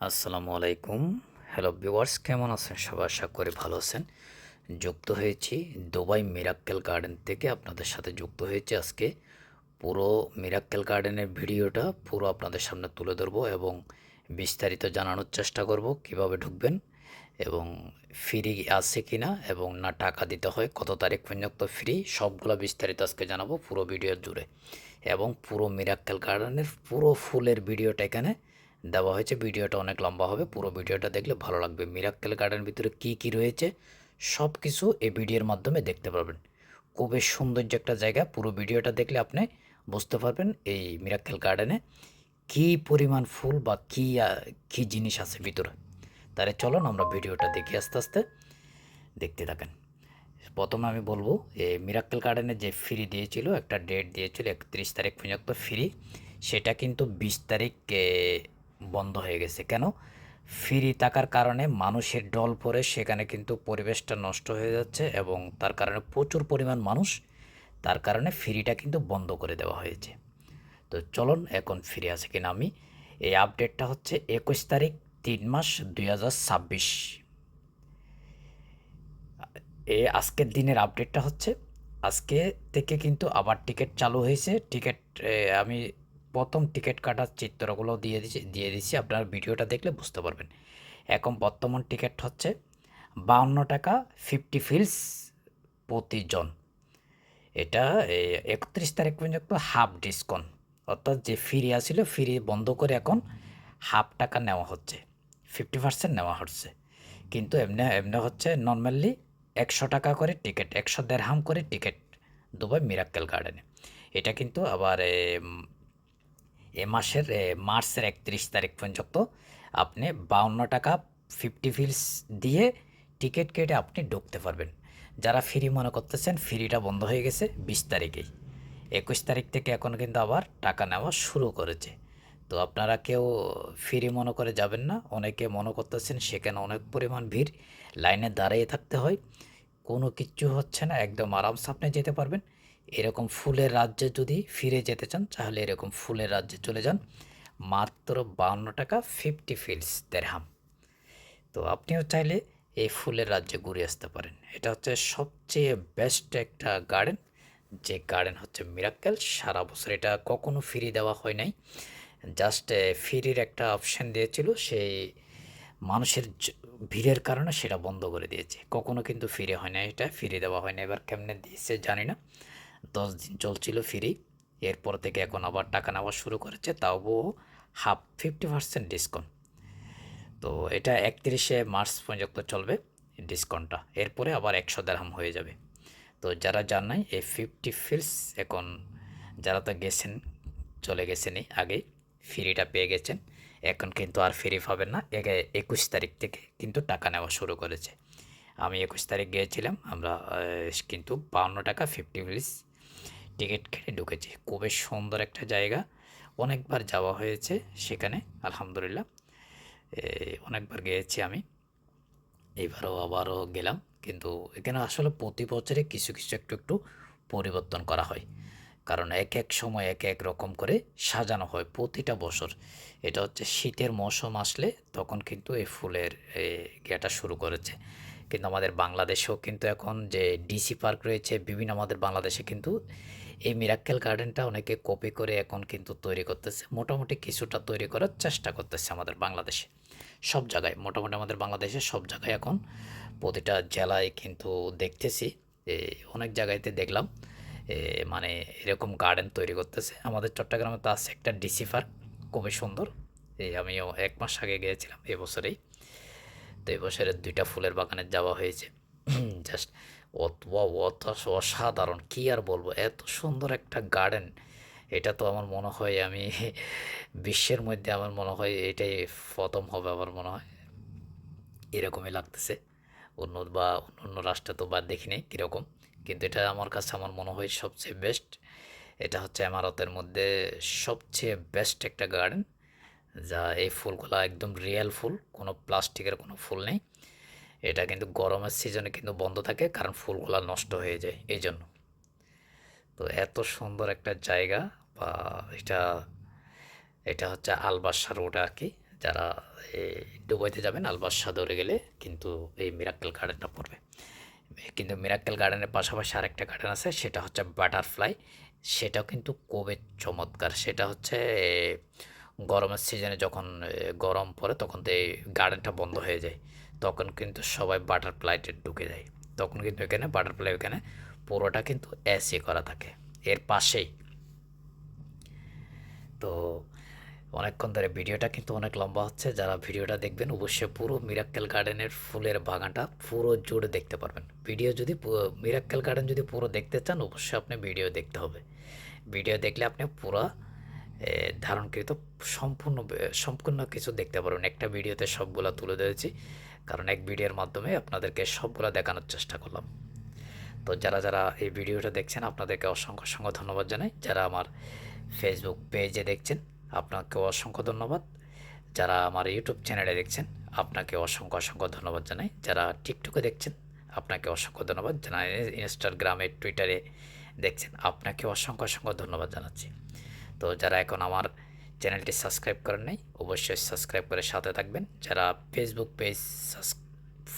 আসসালামু আলাইকুম। Hello viewers, কেমন আছেন সবাই? আশা করি ভালো আছেন। যুক্ত হয়েছি দুবাই মিরাক্কেল গার্ডেন থেকে, আপনাদের সাথে যুক্ত হয়েছি আজকে। পুরো মিরাক্কেল গার্ডেনের ভিডিওটা পুরো আপনাদের সামনে তুলে ধরবো এবং বিস্তারিত জানানোর চেষ্টা করব কিভাবে ঢুকবেন এবং ফ্রি আছে কিনা এবং না টাকা দিতে হয়, কত তারিখ পর্যন্ত ফ্রি, সবগুলো বিস্তারিত আজকে জানাবো পুরো ভিডিও জুড়ে। এবং পুরো মিরাক্কেল গার্ডেনের পুরো ফুলের ভিডিওটা এখানে দেওয়া হয়েছে। ভিডিওটা অনেক লম্বা হবে, পুরো ভিডিওটা দেখলে ভালো লাগবে। মিরাক্কেল গার্ডেনের ভিতরে কি কি রয়েছে সব কিছু এই ভিডিওর মাধ্যমে দেখতে পারবেন। খুবই সৌন্দর্য একটা জায়গা, পুরো ভিডিওটা দেখলে আপনি বুঝতে পারবেন এই মিরাক্কেল গার্ডেনে কী পরিমাণ ফুল বা কী জিনিস আছে ভিতরে। তাহলে চলুন আমরা ভিডিওটা দেখি আস্তে আস্তে, দেখতে থাকেন। প্রথমে আমি বলবো এই মিরাক্কেল গার্ডেনে যে ফ্রি দিয়েছিল, একটা ডেট দিয়েছিল 31 তারিখ পর্যন্ত ফ্রি, সেটা কিন্তু 20 তারিখ বন্ধ হয়ে গেছে। কেন? ফ্রি থাকার কারণে মানুষের ঢল পড়ে, সেখানে কিন্তু পরিবেশটা নষ্ট হয়ে যাচ্ছে এবং তার কারণে প্রচুর পরিমাণ মানুষ, তার কারণে ফ্রিটা কিন্তু বন্ধ করে দেওয়া হয়েছে। তো চলুন এখন ফিরে আসি কিনা। আমি এই আপডেটটা হচ্ছে 21 তারিখ 3 মাস 2026, আজকের দিনের আপডেটটা হচ্ছে। আজকে থেকে কিন্তু আবার টিকিট চালু হয়েছে। টিকিট আমি প্রথম টিকিট কাটার চিত্রগুলো দিয়ে দিচ্ছি, আপনারা ভিডিওটা দেখলে বুঝতে পারবেন। এখন বর্তমান টিকিট হচ্ছে 52 টাকা 50 ফিলস প্রতিজন। এটা 31 তারিখ পর্যন্ত হাফ ডিসকাউন্ট, অর্থাৎ যে ফ্রি আসছিল ফ্রি বন্ধ করে এখন হাফ টাকা নেওয়া হচ্ছে, 50% নেওয়া হচ্ছে। কিন্তু এমনি এমনি হচ্ছে নর্মালি 100 টাকা করে টিকিট, 100 দেড়হাম করে টিকিট দুবাই মিরাক্কেল গার্ডেনে। এটা কিন্তু আবার এ মাসের মার্চের 31 তারিখ পর্যন্ত আপনি 52 টাকা 50 ফিলস দিয়ে টিকিট কেটে আপনি ঢুকতে পারবেন। যারা ফ্রি মনে করতেছেন, ফ্রিটা বন্ধ হয়ে গেছে 20 তারিখেই। 21 তারিখ থেকে এখন কিন্তু আবার টাকা নেওয়া শুরু করেছে। তো আপনারা কেউ ফ্রি মনে করে যাবেন না। অনেকে মনে করতেছেন সেখানে অনেক পরিমাণ ভিড়, লাইনে দাঁড়িয়ে থাকতে হয়, কোনো কিচ্ছু হচ্ছে না, একদম আরামসে আপনি যেতে পারবেন। এরকম ফুলের রাজ্যে যদি ফিরে যেতে চান তাহলে এরকম ফুলের রাজ্যে চলে যান, মাত্র 52 টাকা 50 ফিলস দেড়হাম। তো আপনিও চাইলে এই ফুলের রাজ্যে ঘুরে আসতে পারেন। এটা হচ্ছে সবচেয়ে বেস্ট একটা গার্ডেন, যে গার্ডেন হচ্ছে মিরাক্কেল। সারা বছর এটা কখনো ফ্রি দেওয়া হয় নাই, জাস্ট ফ্রির একটা অপশান দিয়েছিল, সেই মানুষের ভিড়ের কারণে সেটা বন্ধ করে দিয়েছে। কখনো কিন্তু ফ্রি হয় না, এটা ফ্রি দেওয়া হয় না। এবার কেমনে দিয়েছে জানি না। 10 দিন চলছিল ফ্রি, এরপর থেকে এখন আবার টাকা নেওয়া শুরু করেছে, তাও হাফ 50% ডিসকাউন্ট। তো এটা 31 মার্চ পর্যন্ত চলবে ডিসকাউন্টটা, এরপরে আবার 100 দেড়হাম হয়ে যাবে। তো যারা জান নাই এই 50 ফিলস, এখন যারা তো গেছেন, চলে গেছেনই আগেই, ফ্রিটা পেয়ে গেছেন, এখন কিন্তু আর ফ্রি পাবেন না। 21 তারিখ থেকে কিন্তু টাকা নেওয়া শুরু করেছে। আমি 21 তারিখ গিয়েছিলাম, আমরা কিন্তু 52 টাকা 50 ফিলস টিকিট কেটে ঢুকেছি। খুবই সুন্দর একটা জায়গা, অনেকবার যাওয়া হয়েছে সেখানে, আলহামদুলিল্লাহ। অনেকবার গিয়েছি আমি, এবারও আবারও গেলাম। কিন্তু এখানে আসলে প্রতি বছরে কিছু কিছু একটু একটু পরিবর্তন করা হয়, কারণ এক এক সময় এক এক রকম করে সাজানো হয় প্রতিটা বছর। এটা হচ্ছে শীতের মৌসুম আসলে তখন কিন্তু এই ফুলের ইয়েটা শুরু করেছে। কিন্তু আমাদের বাংলাদেশেও কিন্তু এখন যে ডিসি পার্ক রয়েছে বিভিন্ন, আমাদের বাংলাদেশে কিন্তু এই মিরাক্কেল গার্ডেনটা অনেকে কপি করে এখন কিন্তু তৈরি করতেছে, মোটামুটি কিছুটা তৈরি করার চেষ্টা করতেছে আমাদের বাংলাদেশে। সব জায়গায় মোটামুটি আমাদের বাংলাদেশে সব জায়গায় এখন প্রতিটা জেলায় কিন্তু দেখতেছি, অনেক জায়গাতে দেখলাম মানে এরকম গার্ডেন তৈরি করতেছে। আমাদের চট্টগ্রামে তো আছে একটা ডিসি পার্ক, খুবই সুন্দর। আমিও 1 মাস আগে গিয়েছিলাম এবছরেই। তো এবছরের 2টা ফুলের বাগানে যাওয়া হয়েছে। জাস্ট অত অসাধারণ, কী আর বলবো, এত সুন্দর একটা গার্ডেন। এটা তো আমার মনে হয় আমি বিশ্বের মধ্যে আমার মনে হয় এটাই প্রথম হবে আমার মনে হয়, এরকমই লাগতেছে। অন্য রাষ্ট্রে তো বা দেখিনি কীরকম, কিন্তু এটা আমার কাছে আমার মনে হয় সবচেয়ে বেস্ট। এটা হচ্ছে আমারতের মধ্যে সবচেয়ে বেস্ট একটা গার্ডেন, যা এই ফুলগুলো একদম রিয়েল ফুল, কোনো প্লাস্টিকের কোনো ফুল নেই। এটা কিন্তু গরমের সিজনে কিন্তু বন্ধ থাকে, কারণ ফুলগুলো নষ্ট হয়ে যায় এই জন্য। তো এত সুন্দর একটা জায়গা, বা এটা এটা হচ্ছে আলবাসা রোড আর কি, যারা এই দুবাইতে যাবেন আলবাসা ধরে গেলে কিন্তু এই মিরাক্কেল গার্ডেনটা পড়বে। কিন্তু মিরাক্কেল গার্ডেনের পাশাপাশি আরেকটা গার্ডেন আছে, সেটা হচ্ছে বাটারফ্লাই। সেটাও কিন্তু খুবই চমৎকার। সেটা হচ্ছে গরমের সিজনে যখন গরম পড়ে তখন তো এই গার্ডেনটা বন্ধ হয়ে যায়, তখন কিন্তু সবাই বাটারফ্লাইতে ঢুকে যায়। তখন কিন্তু এখানে বাটারফ্লাই এখানে পুরোটা কিন্তু এসি করা থাকে এর পাশেই। তো অনেকক্ষণ ধরে ভিডিওটা কিন্তু অনেক লম্বা হচ্ছে, যারা ভিডিওটা দেখবেন অবশ্যই পুরো মিরাক্কেল গার্ডেনের ফুলের বাগানটা পুরো জুড়ে দেখতে পারবেন। ভিডিও যদি মিরাক্কেল গার্ডেন যদি পুরো দেখতে চান অবশ্যই আপনি ভিডিও দেখতে হবে। ভিডিও দেখলে আপনি পুরো ধারণকৃত সম্পূর্ণ সম্পূর্ণ কিছু দেখতে পারবেন। একটা ভিডিওতে সবগুলো তুলে ধরেছি, কারণ এক ভিডিওর মাধ্যমে আপনাদেরকে সবগুলো দেখানোর চেষ্টা করলাম। তো যারা যারা এই ভিডিওটা দেখছেন আপনাদেরকে অসংখ্য অসংখ্য ধন্যবাদ জানাই। যারা আমার ফেসবুক পেজে দেখছেন আপনাকেও অসংখ্য ধন্যবাদ। যারা আমার ইউটিউব চ্যানেলে দেখছেন আপনাকে অসংখ্য অসংখ্য ধন্যবাদ জানাই। যারা টিকটকে দেখছেন আপনাকে অসংখ্য ধন্যবাদ জানাই। ইনস্টাগ্রামে টুইটারে দেখছেন আপনাকে অসংখ্য অসংখ্য ধন্যবাদ জানাচ্ছি। তো যারা এখন আমার চ্যানেলটি সাবস্ক্রাইব করেন নাই অবশ্যই সাবস্ক্রাইব করে সাথে থাকবেন। যারা ফেসবুক পেজ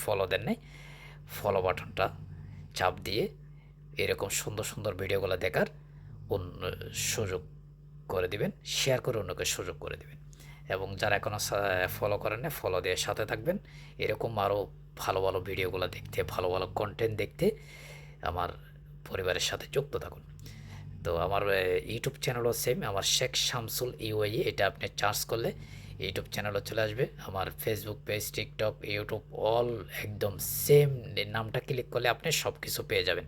ফলো দেন নাই ফলো বাটনটা চাপ দিয়ে এরকম সুন্দর সুন্দর ভিডিওগুলো দেখার সুযোগ করে দিবেন, শেয়ার করে অন্যকে সুযোগ করে দিবেন। এবং যারা এখনও ফলো করেন না ফলো দিয়ে সাথে থাকবেন, এরকম আরও ভালো ভালো ভিডিওগুলো দেখতে, ভালো ভালো কন্টেন্ট দেখতে আমার পরিবারের সাথে যুক্ত থাকুন। তো আমার ইউটিউব চ্যানেলও সেম, আমার শেখ শামসুল ইউআই, এটা আপনি সার্চ করলে ইউটিউব চ্যানেলও চলে আসবে। আমার Facebook page, TikTok, YouTube all একদম সেম, নামটা ক্লিক করলে আপনি সব কিছু পেয়ে যাবেন।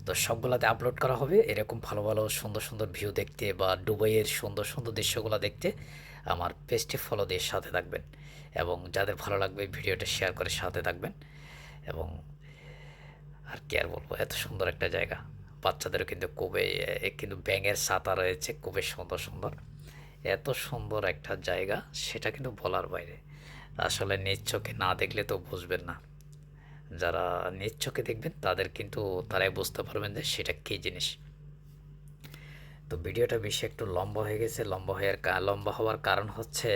তো সবগুলোতে আপলোড করা হবে এরকম ভালো ভালো সুন্দর সুন্দর ভিউ দেখতে বা দুবাইয়ের সুন্দর সুন্দর দৃশ্যগুলো দেখতে আমার পেজটি ফলো দিয়ে সাথে থাকবেন। এবং যাদের ভালো লাগবে ভিডিওটা শেয়ার করে সাথে থাকবেন। এবং আর কি আর বলবো, এত সুন্দর একটা জায়গা, বাচ্চাদেরও কিন্তু খুবই কিন্তু ব্যাঙের ছাতা রয়েছে খুবই সুন্দর সুন্দর। এত সুন্দর একটা জায়গা সেটা কিন্তু বলার বাইরে, আসলে নিজ চোখে না দেখলে তো বুঝবেন না। যারা নিজ চোখে দেখবেন তাদের কিন্তু তারাই বুঝতে পারবেন যে সেটা কী জিনিস। তো ভিডিওটা বেশি একটু লম্বা হয়ে গেছে। লম্বা হওয়ার কারণ হচ্ছে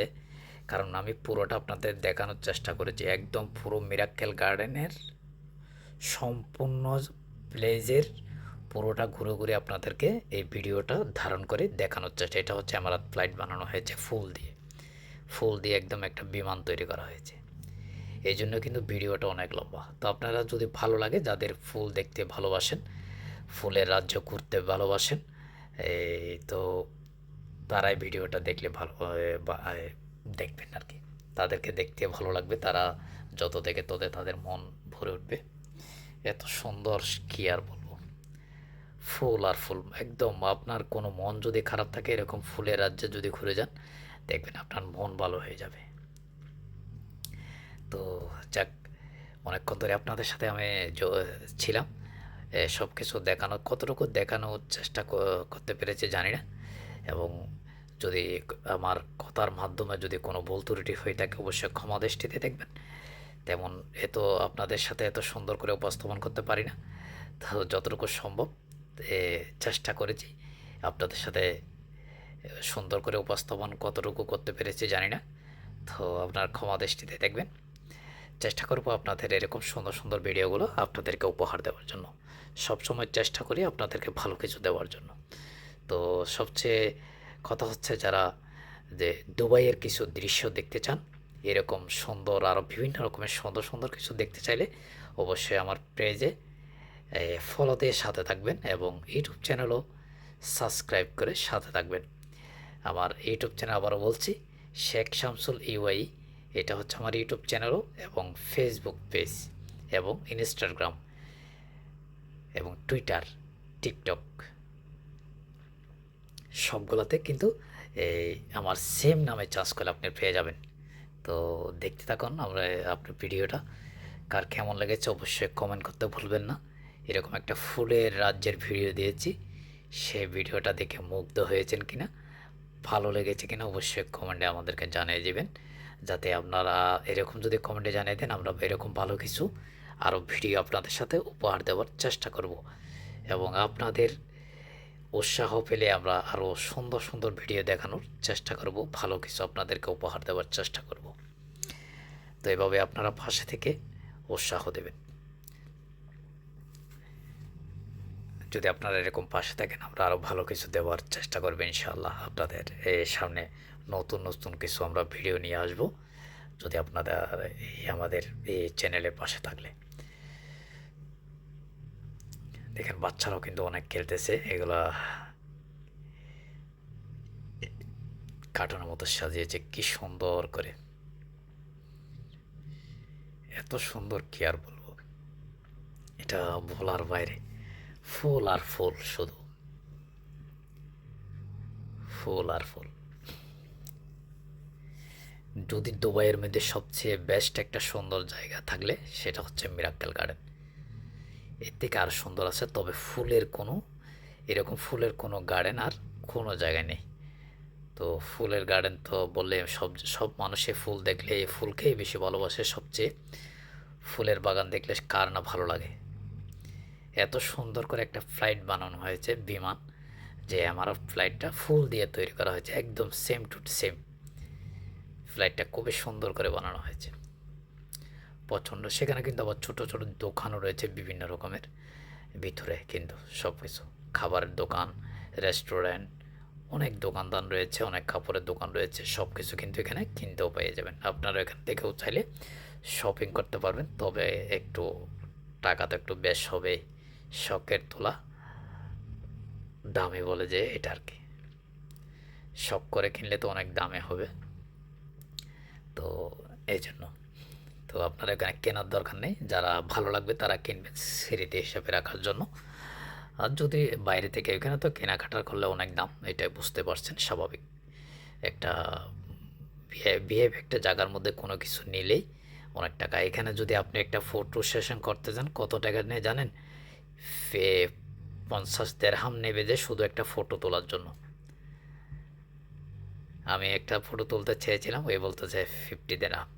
কারণ আমি পুরোটা আপনাদের দেখানোর চেষ্টা করেছি, একদম পুরো মিরাক্কেল গার্ডেনের সম্পূর্ণ প্লেজের পুরোটা ঘুরে ঘুরে আপনাদেরকে এই ভিডিওটা ধারণ করে দেখানোর চেষ্টা। এটা হচ্ছে আমার ফ্লাইট বানানো হয়েছে ফুল দিয়ে একদম একটা বিমান তৈরি করা হয়েছে। এই জন্য কিন্তু ভিডিওটা অনেক লম্বা। তো আপনারা যদি ভালো লাগে, যাদের ফুল দেখতে ভালোবাসেন, ফুলের রাজ্য ঘুরতে ভালোবাসেন, তো তারাই ভিডিওটা দেখলে ভালো দেখবেন আর কি। তাদেরকে দেখতে ভালো লাগবে, তারা যত দেখে তত তাদের মন ভরে উঠবে। এত সুন্দর কী আর বলবো, ফুল আর ফুল একদম। আপনার কোনো মন যদি খারাপ থাকে এরকম ফুলের রাজ্যে যদি ঘুরে যান দেখবেন আপনার মন ভালো হয়ে যাবে। তো যাক, অনেকক্ষণ ধরে আপনাদের সাথে আমি ছিলাম, সব কিছু দেখানোর কতটুকু দেখানোর চেষ্টা করতে পেরেছি জানি না। এবং যদি আমার কথার মাধ্যমে যদি কোনো ভুল ত্রুটি হয়ে থাকে অবশ্যই ক্ষমা দৃষ্টিতে দেখবেন। তেমন আপনাদের সাথে এত সুন্দর করে উপস্থাপন করতে পারি না, তো যতটুকু সম্ভব চেষ্টা করেছি আপনাদের সাথে সুন্দর করে উপস্থাপন কতটুকু করতে পেরেছি জানি না, তো আপনার ক্ষমা দৃষ্টিতে দেখবেন। চেষ্টা করবো আপনাদের এরকম সুন্দর সুন্দর ভিডিওগুলো আপনাদেরকে উপহার দেওয়ার জন্য। সবসময় চেষ্টা করি আপনাদেরকে ভালো কিছু দেওয়ার জন্য। তো সবচেয়ে কথা হচ্ছে, যারা যে দুবাইয়ের কিছু দৃশ্য দেখতে চান, এরকম সুন্দর আরও বিভিন্ন রকমের সুন্দর সুন্দর কিছু দেখতে চাইলে অবশ্যই আমার পেজে ফলো দিয়ে সাথে থাকবেন এবং ইউটিউব চ্যানেলও সাবস্ক্রাইব করে সাথে থাকবেন। আমার ইউটিউব চ্যানেল আবারও বলছি, শেখ শামসুল ইউআই, এটা হচ্ছে আমার ইউটিউব চ্যানেলও এবং ফেসবুক পেজ এবং ইনস্টাগ্রাম এবং টুইটার, টিকটক সবগুলোতে কিন্তু আমার সেম নামে চার্জ করলে আপনি পেয়ে যাবেন। তো দেখতে থাকুন আমরা আপনার ভিডিওটা, কার কেমন লেগেছে অবশ্যই কমেন্ট করতে ভুলবেন না। এরকম একটা ফুলের রাজ্যের ভিডিও দিয়েছি, সেই ভিডিওটা দেখে মুগ্ধ হয়েছেন কিনা, ভালো লেগেছে কিনা অবশ্যই কমেন্টে আমাদেরকে জানিয়ে দেবেন। যাতে আপনারা এরকম যদি কমেন্টে জানিয়ে দেন আমরা এরকম ভালো কিছু আরও ভিডিও আপনাদের সাথে উপহার দেওয়ার চেষ্টা করব। এবং আপনাদের উৎসাহ পেলে আমরা আরও সুন্দর সুন্দর ভিডিও দেখানোর চেষ্টা করব, ভালো কিছু আপনাদেরকে উপহার দেওয়ার চেষ্টা করব। তো এভাবে আপনারা পাশে থেকে উৎসাহ দেবেন। যদি আপনারা এরকম পাশে থাকেন, আমরা আরও ভালো কিছু দেওয়ার চেষ্টা করবো ইনশাআল্লাহ। আপনাদের সামনে নতুন নতুন কিছু আমরা ভিডিও নিয়ে আসব, যদি আপনাদের আমাদের এই চ্যানেলের পাশে থাকলে। দেখেন বাচ্চারাও কিন্তু অনেক খেলতেছে, এগুলা কার্টুনের মতো সাজিয়েছে কি সুন্দর করে, এত সুন্দর কি আর বলবো, এটা বলার বাইরে। ফুল আর ফুল, শুধু ফুল আর ফুল। যদি দুবাইয়ের মধ্যে সবচেয়ে বেস্ট একটা সুন্দর জায়গা থাকলে সেটা হচ্ছে মিরাক্কেল গার্ডেন। এর থেকে আর সুন্দর আছে, তবে এরকম ফুলের কোনো গার্ডেন আর কোনো জায়গায় নেই। তো ফুলের গার্ডেন তো বললে সব মানুষে ফুল দেখলে এই ফুলকেই বেশি ভালোবাসে। সবচেয়ে ফুলের বাগান দেখলে কার না ভালো লাগে। এত সুন্দর করে একটা ফ্লাইট বানানো হয়েছে, বিমান, যে আমার ফ্লাইটটা ফুল দিয়ে তৈরি করা হয়েছে, একদম সেম টু সেম। ফ্লাইটটা খুবই সুন্দর করে বানানো হয়েছে, প্রচণ্ড। সেখানে কিন্তু আবার ছোটো ছোটো দোকানও রয়েছে বিভিন্ন রকমের ভিতরে, কিন্তু সব কিছু খাবারের দোকান, রেস্টুরেন্ট, অনেক দোকানদার রয়েছে, অনেক কাপড়ের দোকান রয়েছে, সব কিছু কিন্তু এখানে কিনতেও পেয়ে যাবেন। আপনারা এখান থেকেও চাইলে শপিং করতে পারবেন, তবে একটু টাকা তো একটু বেশ হবে, শখের তোলা দামে বলে যে এটা আর কি, শখ করে কিনলে তো অনেক দামে হবে, তো এই জন্য। তো আপনারা এখানে কেনার দরকার নেই, যারা ভালো লাগবে তারা কিনবেন স্মৃতি হিসাবে রাখার জন্য। আর যদি বাইরে থেকে, এখানে তো কেনাকাটা করলে অনেক দাম, এটাই বুঝতে পারছেন, স্বাভাবিক। একটা বিয়ে একটা জায়গার মধ্যে কোনো কিছু নিলেই অনেক টাকা। এখানে যদি আপনি একটা ফটো সেশন করতে যান, কত টাকা নেয় জানেন? 50 দেরহাম নেবে যে শুধু একটা ফটো তোলার জন্য। আমি একটা ফটো তুলতে চেয়েছিলাম, ওই বলতেছে 50 দেরহাম।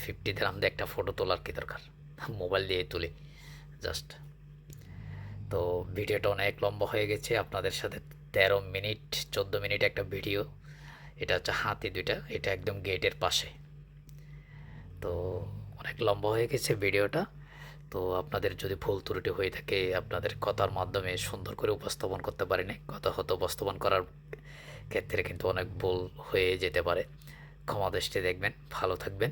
50 দেরহাম দিয়ে একটা ফটো তোলার কী দরকার, মোবাইল দিয়ে তুলি জাস্ট। তো ভিডিওটা অনেক লম্বা হয়ে গেছে, আপনাদের সাথে 13 মিনিট 14 মিনিট একটা ভিডিও। এটা হচ্ছে হাতি দুইটা, এটা একদম গেটের পাশে। তো অনেক লম্বা হয়ে গেছে ভিডিওটা। তো আপনাদের যদি ভুল ত্রুটি হয়ে থাকে, আপনাদের কথার মাধ্যমে সুন্দর করে উপস্থাপন করতে পারিনি, কথা হয়তো উপস্থাপন করার ক্ষেত্রে কিন্তু অনেক ভুল হয়ে যেতে পারে, ক্ষমা দৃষ্টি দেখবেন। ভালো থাকবেন,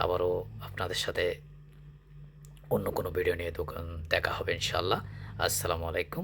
আবারও আপনাদের সাথে অন্য কোনো ভিডিও নিয়ে দেখা হবে ইনশাআল্লাহ। আসসালামু আলাইকুম।